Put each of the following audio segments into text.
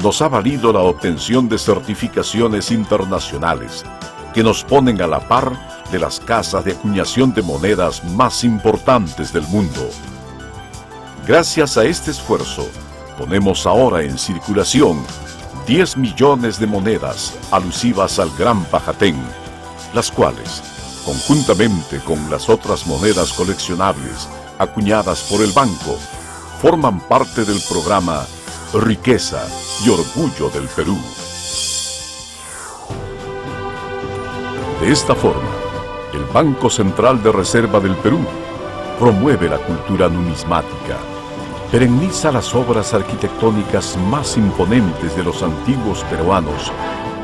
nos ha valido la obtención de certificaciones internacionales que nos ponen a la par de las casas de acuñación de monedas más importantes del mundo. Gracias a este esfuerzo, ponemos ahora en circulación 10 millones de monedas alusivas al Gran Pajatén, las cuales, conjuntamente con las otras monedas coleccionables acuñadas por el banco, forman parte del programa Riqueza y Orgullo del Perú. De esta forma, el Banco Central de Reserva del Perú promueve la cultura numismática, perenniza las obras arquitectónicas más imponentes de los antiguos peruanos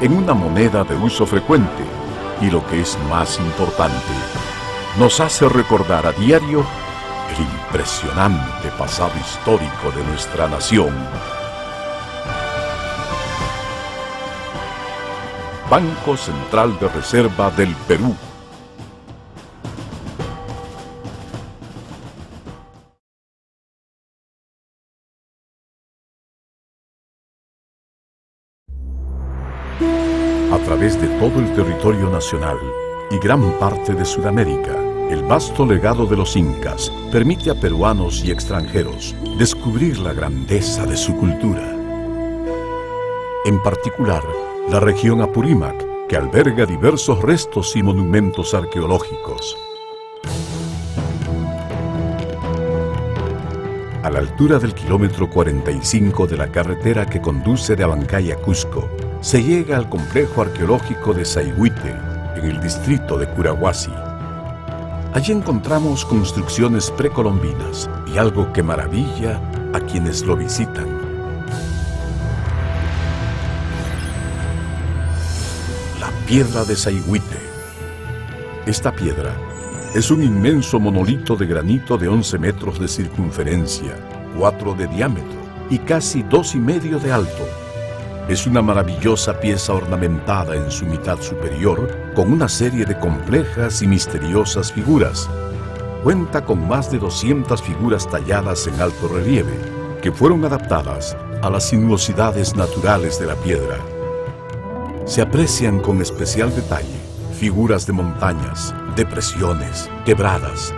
en una moneda de uso frecuente y, lo que es más importante, nos hace recordar a diario el impresionante pasado histórico de nuestra nación. Banco Central de Reserva del Perú. A través de todo el territorio nacional y gran parte de Sudamérica, el vasto legado de los incas permite a peruanos y extranjeros descubrir la grandeza de su cultura. En particular, la región Apurímac, que alberga diversos restos y monumentos arqueológicos. A la altura del kilómetro 45 de la carretera que conduce de Abancay a Cusco, se llega al complejo arqueológico de Saigüite, en el distrito de Curahuasi. Allí encontramos construcciones precolombinas y algo que maravilla a quienes lo visitan: la piedra de Saigüite. Esta piedra es un inmenso monolito de granito de 11 metros de circunferencia, 4 de diámetro y casi 2,5 de alto. Es una maravillosa pieza ornamentada en su mitad superior con una serie de complejas y misteriosas figuras. Cuenta con más de 200 figuras talladas en alto relieve, que fueron adaptadas a las sinuosidades naturales de la piedra. Se aprecian con especial detalle figuras de montañas, depresiones, quebradas,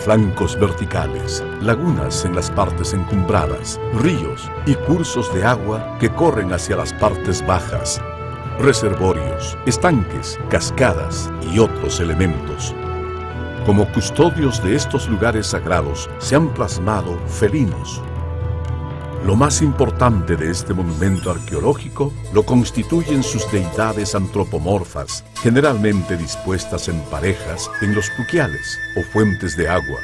flancos verticales, lagunas en las partes encumbradas, ríos y cursos de agua que corren hacia las partes bajas, reservorios, estanques, cascadas y otros elementos. Como custodios de estos lugares sagrados se han plasmado felinos. Lo más importante de este monumento arqueológico lo constituyen sus deidades antropomorfas, generalmente dispuestas en parejas en los puquiales o fuentes de agua.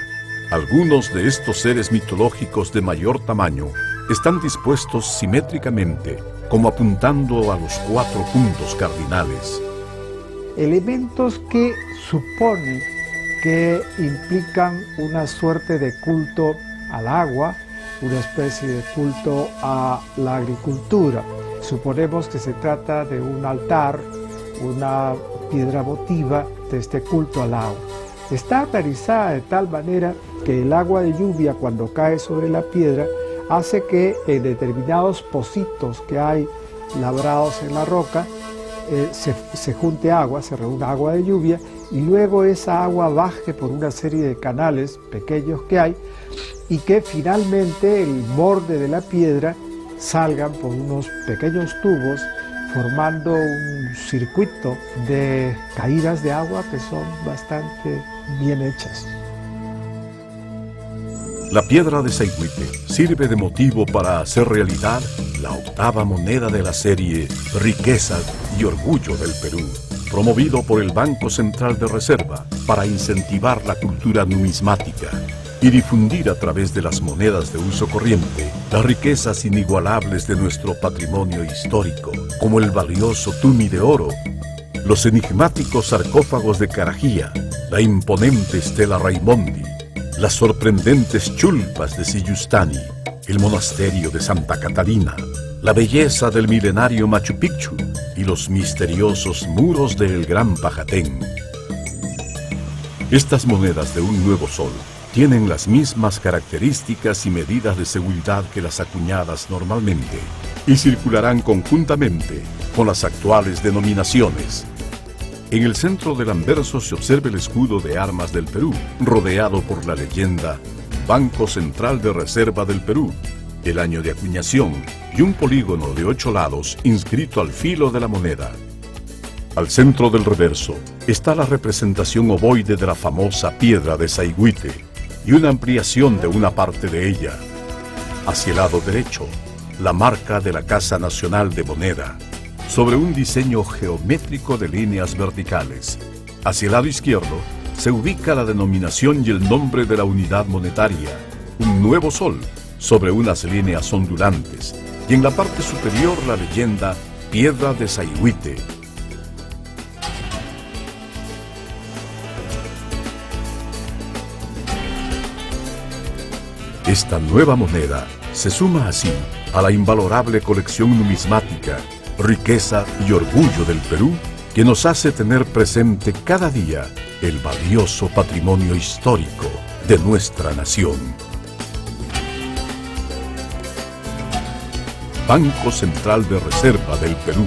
Algunos de estos seres mitológicos de mayor tamaño están dispuestos simétricamente, como apuntando a los 4 puntos cardinales. Elementos que suponen que implican una suerte de culto al agua, una especie de culto a la agricultura. Suponemos que se trata de un altar, una piedra votiva de este culto al agua. Está organizada de tal manera que el agua de lluvia, cuando cae sobre la piedra, hace que en determinados pocitos que hay labrados en la roca se junte agua, se reúna agua de lluvia, y luego esa agua baje por una serie de canales pequeños que hay, y que finalmente el borde de la piedra salgan por unos pequeños tubos, formando un circuito de caídas de agua que son bastante bien hechas. La piedra de Saigüite sirve de motivo para hacer realidad la 8ª moneda de la serie Riqueza y Orgullo del Perú, promovido por el Banco Central de Reserva para incentivar la cultura numismática y difundir a través de las monedas de uso corriente las riquezas inigualables de nuestro patrimonio histórico, como el valioso tumi de oro, los enigmáticos sarcófagos de Carajía, la imponente estela Raimondi, las sorprendentes chulpas de Sillustani, el monasterio de Santa Catarina, la belleza del milenario Machu Picchu y los misteriosos muros del Gran Pajatén. Estas monedas de un nuevo sol tienen las mismas características y medidas de seguridad que las acuñadas normalmente, y circularán conjuntamente con las actuales denominaciones. En el centro del anverso se observa el escudo de armas del Perú, rodeado por la leyenda Banco Central de Reserva del Perú, el año de acuñación y un polígono de 8 lados inscrito al filo de la moneda. Al centro del reverso está la representación ovoide de la famosa piedra de Saigüite y una ampliación de una parte de ella. Hacia el lado derecho, la marca de la Casa Nacional de Moneda, sobre un diseño geométrico de líneas verticales. Hacia el lado izquierdo se ubica la denominación y el nombre de la unidad monetaria, un nuevo sol, sobre unas líneas ondulantes, y en la parte superior la leyenda Piedra de Saigüite. Esta nueva moneda se suma así a la invalorable colección numismática, riqueza y orgullo del Perú, que nos hace tener presente cada día el valioso patrimonio histórico de nuestra nación. Banco Central de Reserva del Perú.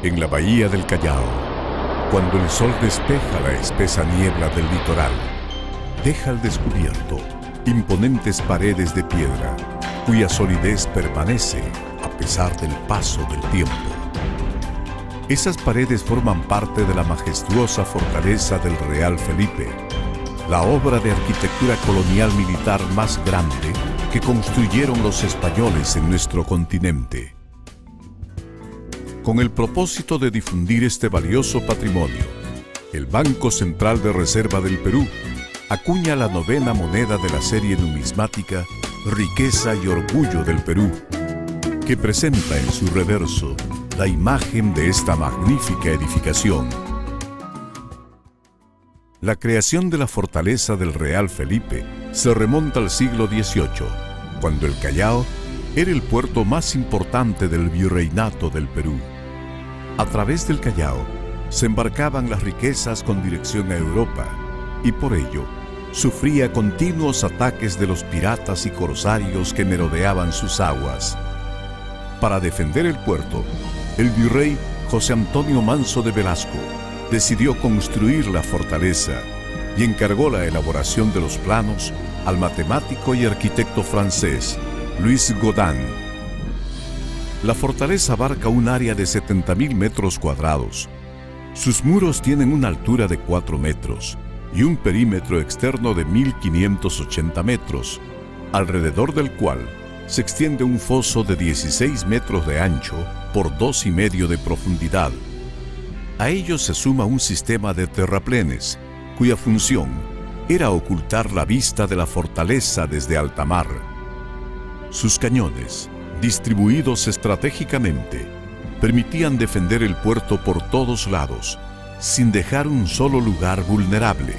En la bahía del Callao, cuando el sol despeja la espesa niebla del litoral, deja al descubierto imponentes paredes de piedra, cuya solidez permanece a pesar del paso del tiempo. Esas paredes forman parte de la majestuosa fortaleza del Real Felipe, la obra de arquitectura colonial militar más grande que construyeron los españoles en nuestro continente. Con el propósito de difundir este valioso patrimonio, el Banco Central de Reserva del Perú acuña la 9ª moneda de la serie numismática Riqueza y Orgullo del Perú, que presenta en su reverso la imagen de esta magnífica edificación. La creación de la fortaleza del Real Felipe se remonta al siglo XVIII, cuando el Callao era el puerto más importante del virreinato del Perú. A través del Callao se embarcaban las riquezas con dirección a Europa y por ello sufría continuos ataques de los piratas y corsarios que merodeaban sus aguas. Para defender el puerto, el virrey José Antonio Manso de Velasco decidió construir la fortaleza y encargó la elaboración de los planos al matemático y arquitecto francés Louis Godin. La fortaleza abarca un área de 70.000 metros cuadrados. Sus muros tienen una altura de 4 metros y un perímetro externo de 1.580 metros, alrededor del cual se extiende un foso de 16 metros de ancho por 2,5 de profundidad. A ello se suma un sistema de terraplenes, cuya función era ocultar la vista de la fortaleza desde alta mar. Sus cañones, distribuidos estratégicamente, permitían defender el puerto por todos lados, sin dejar un solo lugar vulnerable.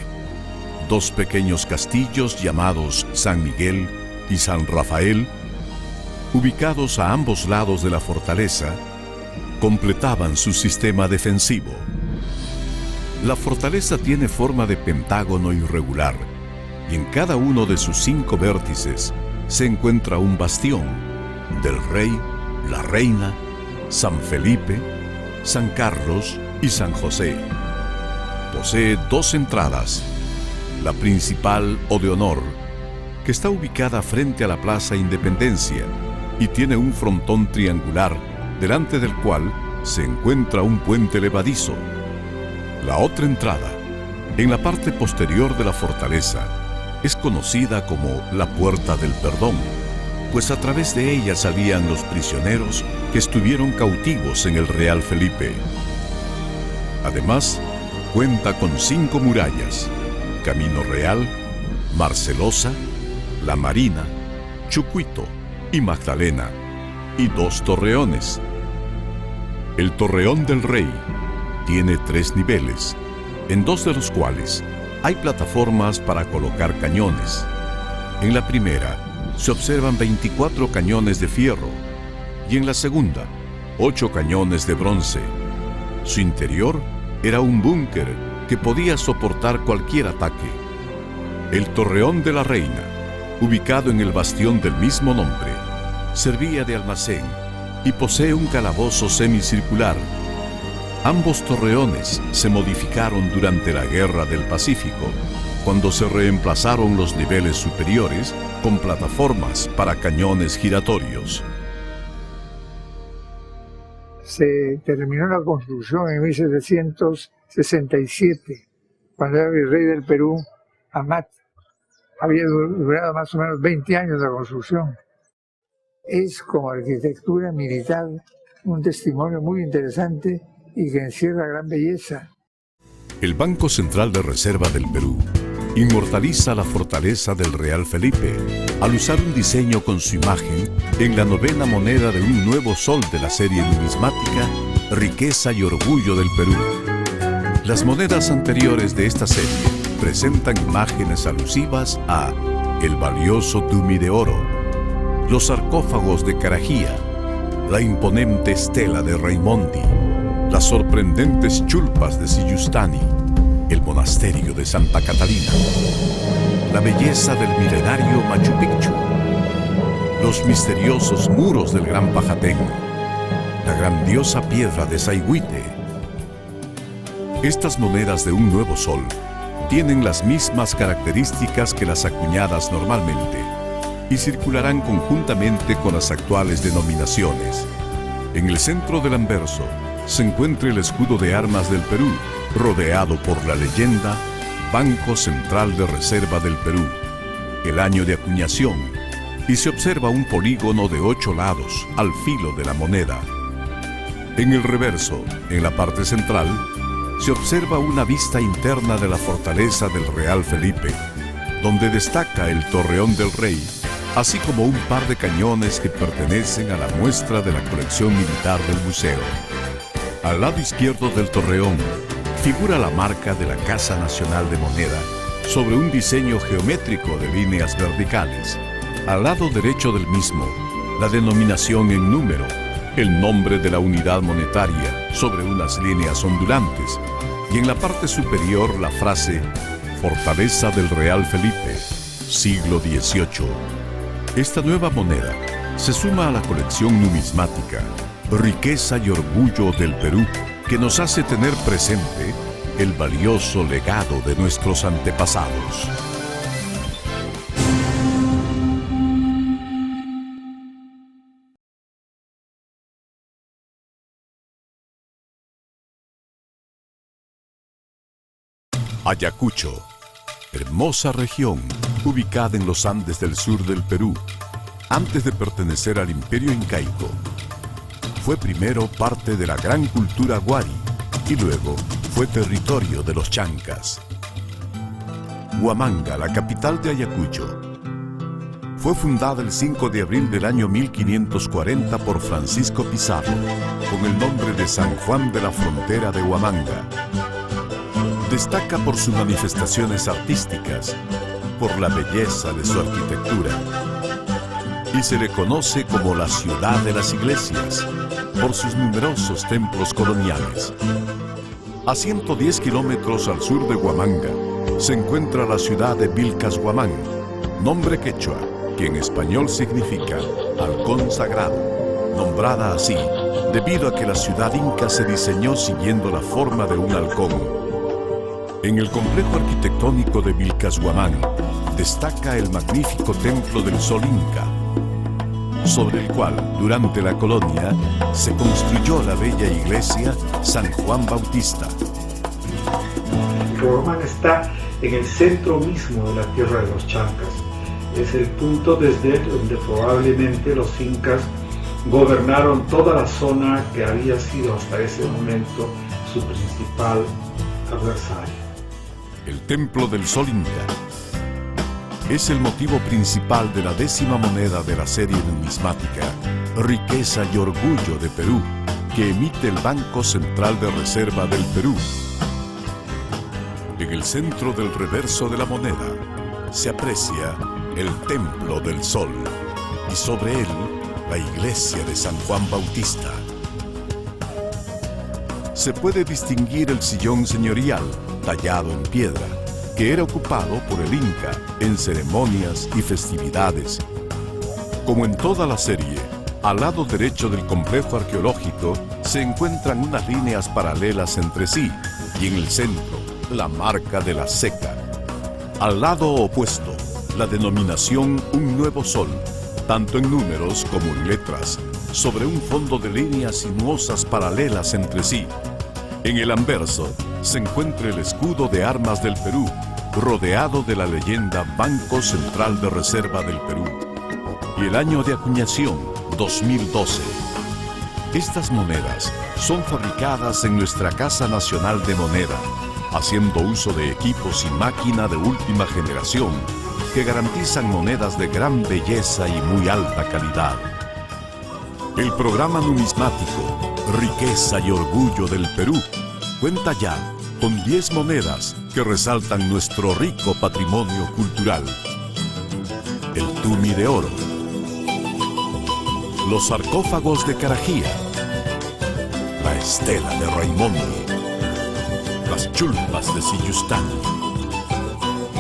2 pequeños castillos llamados San Miguel y San Rafael, ubicados a ambos lados de la fortaleza, completaban su sistema defensivo. La fortaleza tiene forma de pentágono irregular y en cada uno de sus 5 vértices se encuentra un bastión del Rey, la Reina, San Felipe, San Carlos y San José. Posee 2 entradas, la principal o de honor, que está ubicada frente a la Plaza Independencia y tiene un frontón triangular, delante del cual se encuentra un puente levadizo. La otra entrada, en la parte posterior de la fortaleza, es conocida como la Puerta del Perdón, pues a través de ella salían los prisioneros que estuvieron cautivos en el Real Felipe. Además, cuenta con 5 murallas: Camino Real, Marcelosa, La Marina, Chucuito y Magdalena, y 2 torreones. El Torreón del Rey tiene 3 niveles, en 2 de los cuales hay plataformas para colocar cañones. En la primera se observan 24 cañones de fierro y en la segunda 8 cañones de bronce. Su interior era un búnker que podía soportar cualquier ataque. El Torreón de la Reina, ubicado en el bastión del mismo nombre, servía de almacén y posee un calabozo semicircular. Ambos torreones se modificaron durante la Guerra del Pacífico, cuando se reemplazaron los niveles superiores con plataformas para cañones giratorios. Se terminó la construcción en 1767, cuando era virrey del Perú, Amat. Había durado más o menos 20 años la construcción. Es como arquitectura militar un testimonio muy interesante y que encierra gran belleza. El Banco Central de Reserva del Perú inmortaliza la fortaleza del Real Felipe al usar un diseño con su imagen en la novena moneda de un nuevo sol de la serie numismática Riqueza y Orgullo del Perú. Las monedas anteriores de esta serie presentan imágenes alusivas a el valioso Dumi de oro, los sarcófagos de Carajía, la imponente estela de Raimondi, las sorprendentes chulpas de Sillustani, el monasterio de Santa Catalina, la belleza del milenario Machu Picchu, los misteriosos muros del Gran Pajatén, la grandiosa piedra de Sayhuite. Estas monedas de un nuevo sol tienen las mismas características que las acuñadas normalmente y circularán conjuntamente con las actuales denominaciones. En el centro del anverso se encuentra el escudo de armas del Perú, rodeado por la leyenda Banco Central de Reserva del Perú, el año de acuñación, y se observa un polígono de 8 lados al filo de la moneda. En el reverso, en la parte central, se observa una vista interna de la fortaleza del Real Felipe, donde destaca el Torreón del Rey, así como un par de cañones que pertenecen a la muestra de la colección militar del museo. Al lado izquierdo del torreón figura la marca de la Casa Nacional de Moneda sobre un diseño geométrico de líneas verticales. Al lado derecho del mismo, la denominación en número, el nombre de la unidad monetaria sobre unas líneas ondulantes y en la parte superior la frase Fortaleza del Real Felipe, siglo XVIII. Esta nueva moneda se suma a la colección numismática Riqueza y Orgullo del Perú, que nos hace tener presente el valioso legado de nuestros antepasados. Ayacucho, hermosa región ubicada en los Andes del sur del Perú, antes de pertenecer al Imperio Incaico. Fue primero parte de la gran cultura Huari y luego fue territorio de los Chancas. Huamanga, la capital de Ayacucho, fue fundada el 5 de abril del año 1540 por Francisco Pizarro, con el nombre de San Juan de la Frontera de Huamanga. Destaca por sus manifestaciones artísticas, por la belleza de su arquitectura, y se le conoce como la ciudad de las iglesias, por sus numerosos templos coloniales. A 110 kilómetros al sur de Huamanga se encuentra la ciudad de Vilcashuamán, nombre quechua, que en español significa halcón sagrado, nombrada así debido a que la ciudad inca se diseñó siguiendo la forma de un halcón. En el complejo arquitectónico de Vilcashuamán destaca el magnífico Templo del Sol Inca, sobre el cual, durante la colonia, se construyó la bella iglesia San Juan Bautista. Vilcashuamán está en el centro mismo de la tierra de los Chancas. Es el punto desde donde probablemente los incas gobernaron toda la zona que había sido hasta ese momento su principal adversario. El Templo del Sol Inca es el motivo principal de la 10ª moneda de la serie numismática Riqueza y Orgullo de Perú, que emite el Banco Central de Reserva del Perú. En el centro del reverso de la moneda se aprecia el Templo del Sol y sobre él la iglesia de San Juan Bautista. se puede distinguir el sillón señorial, tallado en piedra, que era ocupado por el Inca en ceremonias y festividades. Como en toda la serie, al lado derecho del complejo arqueológico se encuentran unas líneas paralelas entre sí y en el centro, la marca de la seca. Al lado opuesto, la denominación Un Nuevo Sol, tanto en números como en letras, sobre un fondo de líneas sinuosas paralelas entre sí. En el anverso se encuentra el escudo de armas del Perú, rodeado de la leyenda Banco Central de Reserva del Perú, y el año de acuñación, 2012. Estas monedas son fabricadas en nuestra Casa Nacional de Moneda, haciendo uso de equipos y máquina de última generación que garantizan monedas de gran belleza y muy alta calidad. El programa numismático Riqueza y Orgullo del Perú cuenta ya con 10 monedas que resaltan nuestro rico patrimonio cultural. El Tumi de Oro, los sarcófagos de Carajía, la Estela de Raimondi, las chulpas de Sillustán,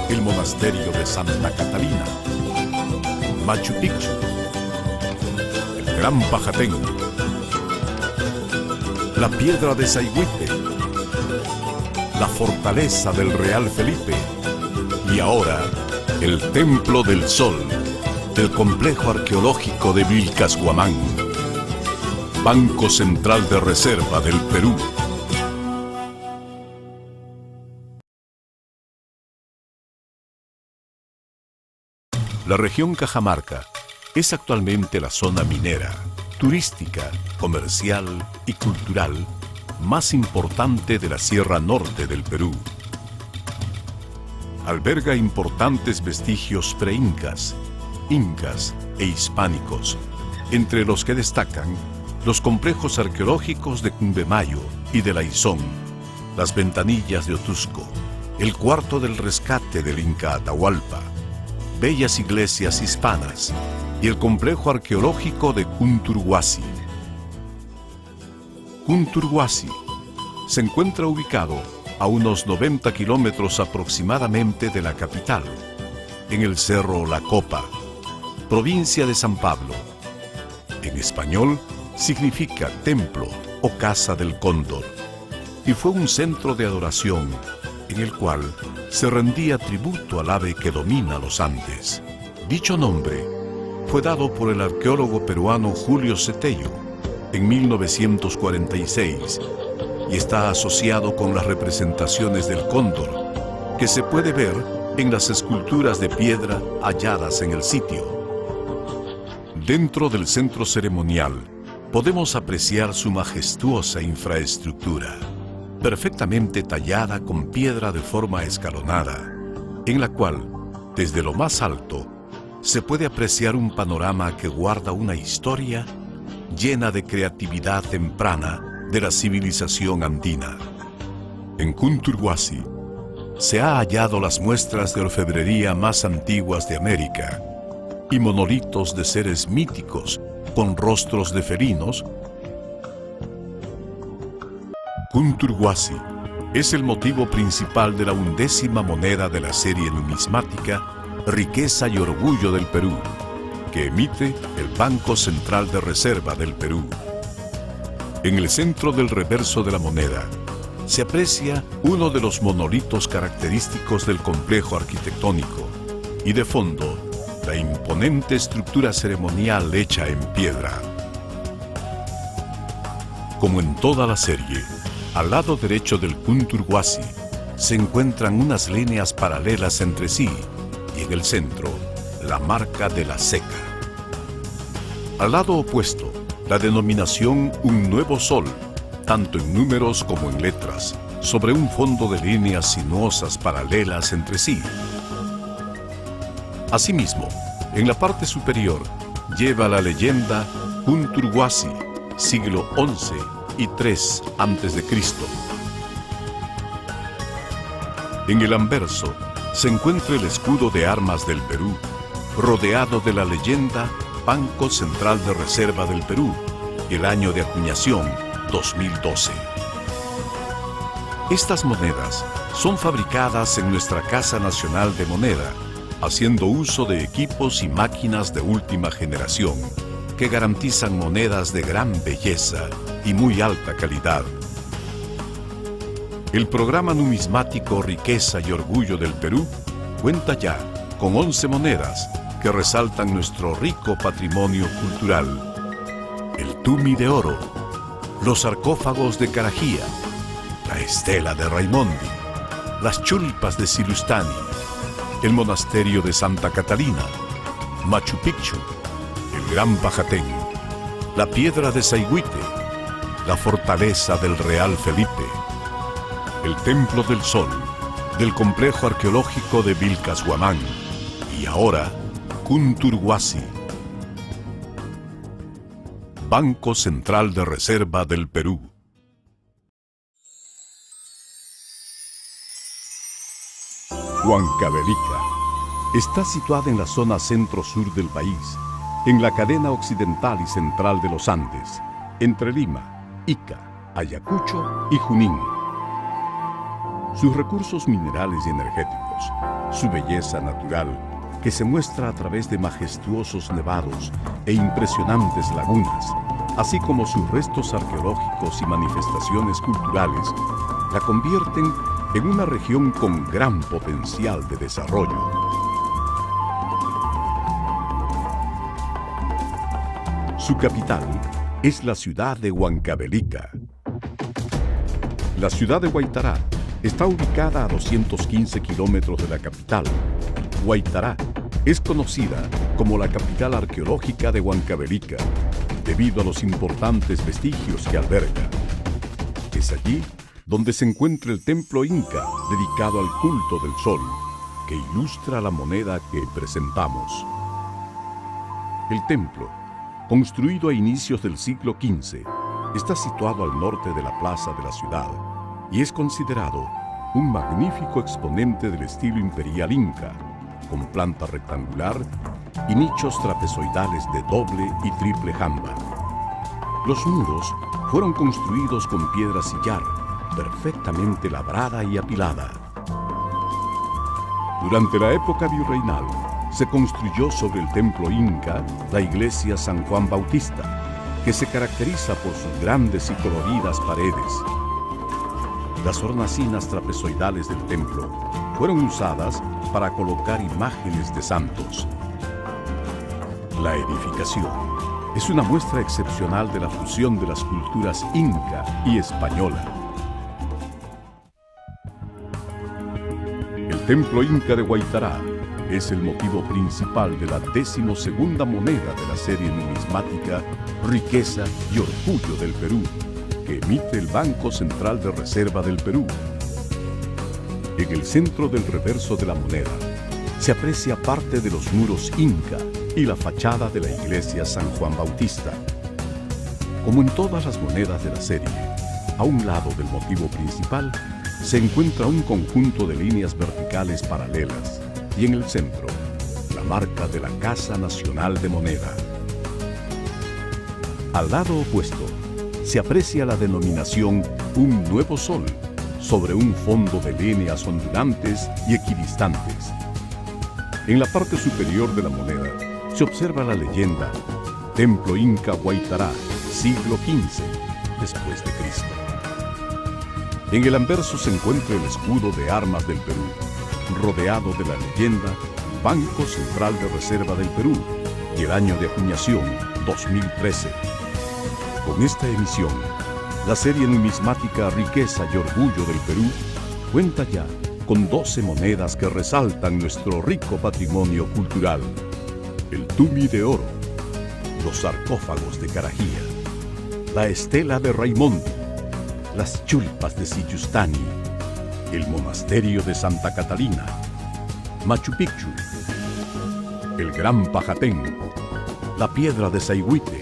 el monasterio de Santa Catalina, Machu Picchu, el Gran Pajatén, la Piedra de Saigüite, la Fortaleza del Real Felipe y ahora el Templo del Sol del Complejo Arqueológico de Vilcashuamán, Banco Central de Reserva del Perú. La región Cajamarca es actualmente la zona minera, turística, comercial y cultural más importante de la Sierra Norte del Perú. Alberga importantes vestigios pre-incas, incas e hispánicos, entre los que destacan los complejos arqueológicos de Cumbemayo y de La Izón, las ventanillas de Otusco, el cuarto del rescate del Inca Atahualpa, bellas iglesias hispanas y el complejo arqueológico de Cunturhuasi. Cunturhuasi se encuentra ubicado a unos 90 kilómetros aproximadamente de la capital, en el Cerro La Copa, provincia de San Pablo. En español significa templo o casa del cóndor, y fue un centro de adoración en el cual se rendía tributo al ave que domina los Andes. Dicho nombre fue dado por el arqueólogo peruano Julio Cetello en 1946 y está asociado con las representaciones del cóndor que se puede ver en las esculturas de piedra halladas en el sitio. Dentro del centro ceremonial podemos apreciar su majestuosa infraestructura, perfectamente tallada con piedra de forma escalonada, en la cual, desde lo más alto, se puede apreciar un panorama que guarda una historia llena de creatividad temprana de la civilización andina. En Cunturhuasi se ha hallado las muestras de orfebrería más antiguas de América y monolitos de seres míticos con rostros de felinos. Cunturhuasi es el motivo principal de la 11ª moneda de la serie numismática Riqueza y Orgullo del Perú, que emite el Banco Central de Reserva del Perú. En el centro del reverso de la moneda se aprecia uno de los monolitos característicos del complejo arquitectónico y de fondo la imponente estructura ceremonial hecha en piedra. Como en toda la serie, al lado derecho del Cunturhuasi se encuentran unas líneas paralelas entre sí y en el centro la marca de la seca. Al lado opuesto, la denominación Un Nuevo Sol, tanto en números como en letras, sobre un fondo de líneas sinuosas paralelas entre sí. Asimismo, en la parte superior lleva la leyenda Cunturhuasi, siglo XI y III a.C. En el anverso se encuentra el escudo de armas del Perú, rodeado de la leyenda Banco Central de Reserva del Perú, y el año de acuñación 2012. Estas monedas son fabricadas en nuestra Casa Nacional de Moneda, haciendo uso de equipos y máquinas de última generación que garantizan monedas de gran belleza y muy alta calidad. El programa numismático Riqueza y Orgullo del Perú cuenta ya con 11 monedas que resaltan nuestro rico patrimonio cultural. El Tumi de Oro, los sarcófagos de Carajía, la Estela de Raimondi, las Chulpas de Silustani, el Monasterio de Santa Catalina, Machu Picchu, el Gran Pajatén, la Piedra de Saigüite, la Fortaleza del Real Felipe, el Templo del Sol, del Complejo Arqueológico de Vilcashuamán y ahora Cunturhuasi. Banco Central de Reserva del Perú. Huancavelica está situada en la zona centro-sur del país, en la cadena occidental y central de los Andes, entre Lima, Ica, Ayacucho y Junín. Sus recursos minerales y energéticos, su belleza natural, que se muestra a través de majestuosos nevados e impresionantes lagunas, así como sus restos arqueológicos y manifestaciones culturales, la convierten en una región con gran potencial de desarrollo. Su capital es la ciudad de Huancavelica. La ciudad de Huaytará está ubicada a 215 kilómetros de la capital. Huaytará es conocida como la capital arqueológica de Huancavelica, debido a los importantes vestigios que alberga. Es allí donde se encuentra el templo inca dedicado al culto del sol, que ilustra la moneda que presentamos. El templo, construido a inicios del siglo XV, está situado al norte de la plaza de la ciudad y es considerado un magnífico exponente del estilo imperial inca, con planta rectangular y nichos trapezoidales de doble y triple jamba. Los muros fueron construidos con piedra sillar, perfectamente labrada y apilada. Durante la época virreinal, se construyó sobre el templo inca la iglesia San Juan Bautista, que se caracteriza por sus grandes y coloridas paredes. Las hornacinas trapezoidales del templo fueron usadas para colocar imágenes de santos. La edificación es una muestra excepcional de la fusión de las culturas inca y española. El templo inca de Huaytará es el motivo principal de la 12ª moneda de la serie numismática Riqueza y Orgullo del Perú, que emite el Banco Central de Reserva del Perú. En el centro del reverso de la moneda se aprecia parte de los muros inca y la fachada de la iglesia San Juan Bautista. Como en todas las monedas de la serie, a un lado del motivo principal se encuentra un conjunto de líneas verticales paralelas y en el centro, la marca de la Casa Nacional de Moneda. Al lado opuesto, se aprecia la denominación Un Nuevo Sol sobre un fondo de líneas ondulantes y equidistantes. En la parte superior de la moneda se observa la leyenda Templo Inca Huaytará, siglo XV después de Cristo. En el anverso se encuentra el escudo de armas del Perú, rodeado de la leyenda Banco Central de Reserva del Perú y el año de acuñación 2013. Con esta emisión, la serie numismática Riqueza y Orgullo del Perú cuenta ya con 12 monedas que resaltan nuestro rico patrimonio cultural. El Tumi de Oro, los sarcófagos de Carajía, la Estela de Raimondi, las Chulpas de Silustani, el Monasterio de Santa Catalina, Machu Picchu, el Gran Pajatén, la Piedra de Saigüite,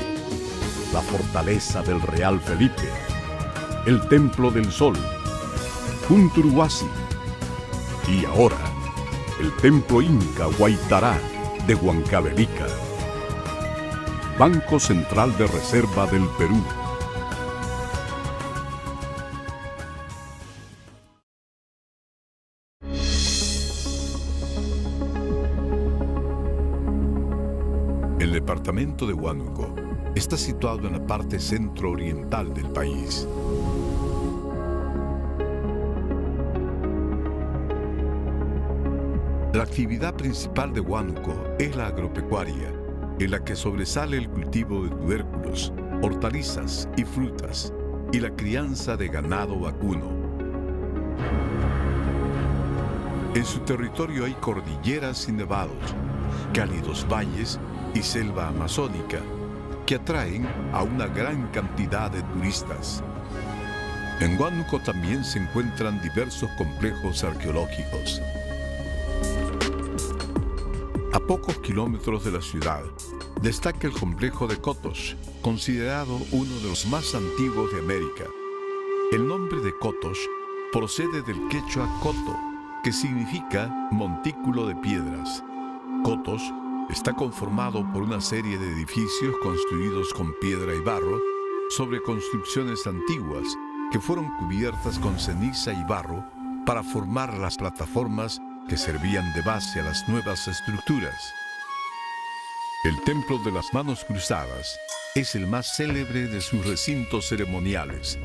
la Fortaleza del Real Felipe, el Templo del Sol, Cunturhuasi y ahora el Templo Inca Huaytará de Huancavelica. Banco Central de Reserva del Perú. departamento de Huánuco está situado en la parte centro-oriental del país. La actividad principal de Huánuco es la agropecuaria, en la que sobresale el cultivo de tubérculos, hortalizas y frutas, y la crianza de ganado vacuno. En su territorio hay cordilleras y nevados, cálidos valles y selva amazónica, que atraen a una gran cantidad de turistas. En Huánuco también se encuentran diversos complejos arqueológicos. A pocos kilómetros de la ciudad, destaca el complejo de Cotos, considerado uno de los más antiguos de América. El nombre de Cotos procede del quechua coto, que significa montículo de piedras. Cotos está conformado por una serie de edificios construidos con piedra y barro sobre construcciones antiguas que fueron cubiertas con ceniza y barro para formar las plataformas que servían de base a las nuevas estructuras. El Templo de las Manos Cruzadas es el más célebre de sus recintos ceremoniales.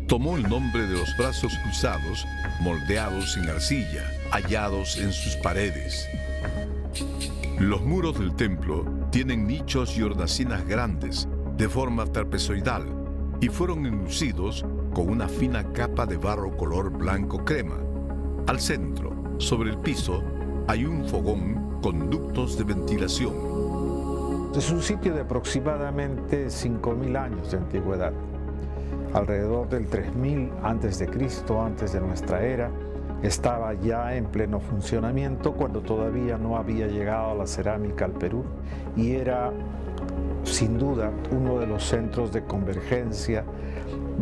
Tomó el nombre de los brazos cruzados, moldeados en arcilla, hallados en sus paredes. Los muros del templo tienen nichos y hornacinas grandes, de forma trapezoidal, y fueron enlucidos con una fina capa de barro color blanco crema. Al centro, sobre el piso, hay un fogón con ductos de ventilación. Es un sitio de aproximadamente 5.000 años de antigüedad. Alrededor del 3000 a.C., antes de nuestra era, estaba ya en pleno funcionamiento cuando todavía no había llegado la cerámica al Perú y era, sin duda, uno de los centros de convergencia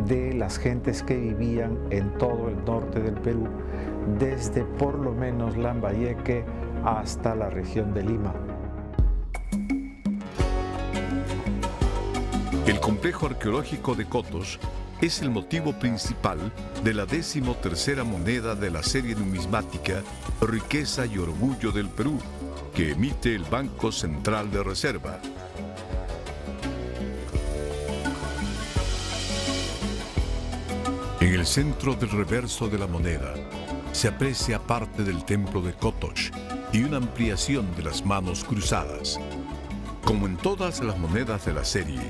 de las gentes que vivían en todo el norte del Perú, desde por lo menos Lambayeque hasta la región de Lima. El complejo arqueológico de Cotos es el motivo principal de la 13ª moneda de la serie numismática Riqueza y Orgullo del Perú, que emite el Banco Central de Reserva. En el centro del reverso de la moneda se aprecia parte del templo de Cotos y una ampliación de las manos cruzadas. Como en todas las monedas de la serie,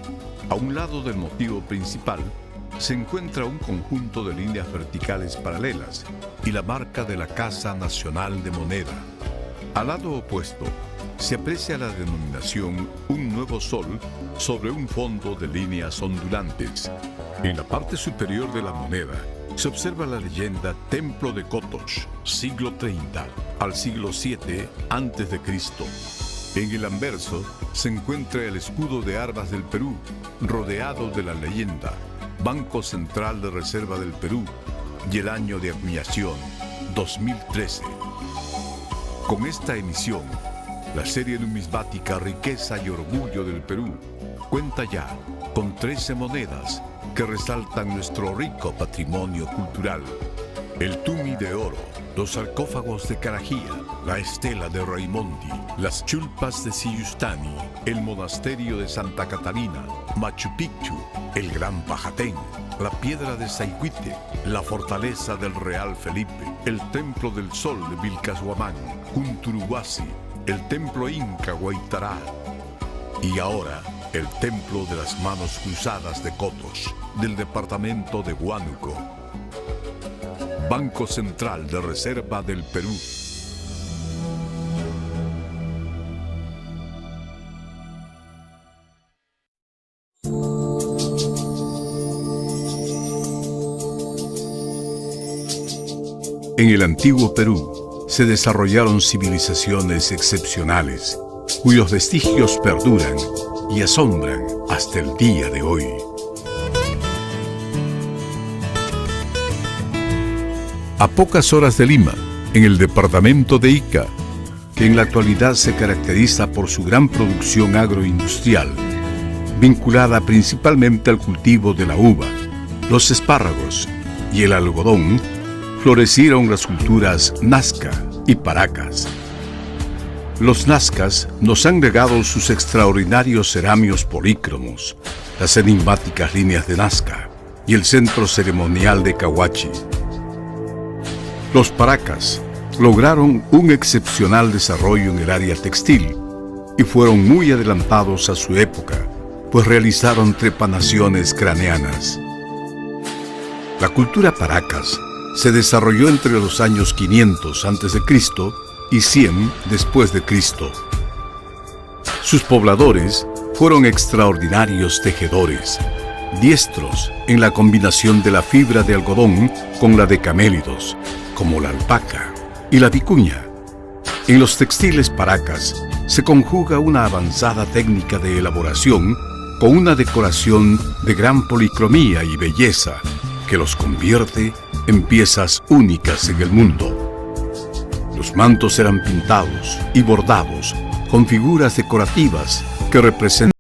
a un lado del motivo principal se encuentra un conjunto de líneas verticales paralelas y la marca de la Casa Nacional de Moneda. Al lado opuesto se aprecia la denominación Un Nuevo Sol sobre un fondo de líneas ondulantes. En la parte superior de la moneda se observa la leyenda Templo de Cotos, siglo 30 al siglo 7 a.C. En el anverso se encuentra el escudo de armas del Perú, rodeado de la leyenda Banco Central de Reserva del Perú y el año de acuñación 2013. Con esta emisión, la serie numismática Riqueza y Orgullo del Perú cuenta ya con 13 monedas que resaltan nuestro rico patrimonio cultural. El tumi de oro, los sarcófagos de Carajía, la estela de Raimondi, las chulpas de Siyustani, el monasterio de Santa Catarina, Machu Picchu, el Gran Pajatén, la piedra de Sayhuite, la fortaleza del Real Felipe, el templo del Sol de Vilcashuamán, Cunturuhuasi, el templo Inca Huaytará y ahora el templo de las Manos Cruzadas de Cotos, del departamento de Huánuco. Banco Central de Reserva del Perú. En el antiguo Perú se desarrollaron civilizaciones excepcionales, cuyos vestigios perduran y asombran hasta el día de hoy. A pocas horas de Lima, en el departamento de Ica, que en la actualidad se caracteriza por su gran producción agroindustrial, vinculada principalmente al cultivo de la uva, los espárragos y el algodón, florecieron las culturas Nazca y Paracas. Los nazcas nos han legado sus extraordinarios ceramios polícromos, las enigmáticas líneas de Nazca y el centro ceremonial de Cahuachi. Los paracas lograron un excepcional desarrollo en el área textil y fueron muy adelantados a su época, pues realizaron trepanaciones craneanas. La cultura paracas se desarrolló entre los años 500 a.C. y 100 después de Cristo. Sus pobladores fueron extraordinarios tejedores, diestros en la combinación de la fibra de algodón con la de camélidos, como la alpaca y la vicuña. En los textiles paracas se conjuga una avanzada técnica de elaboración con una decoración de gran policromía y belleza que los convierte en piezas únicas en el mundo. Los mantos eran pintados y bordados con figuras decorativas que representan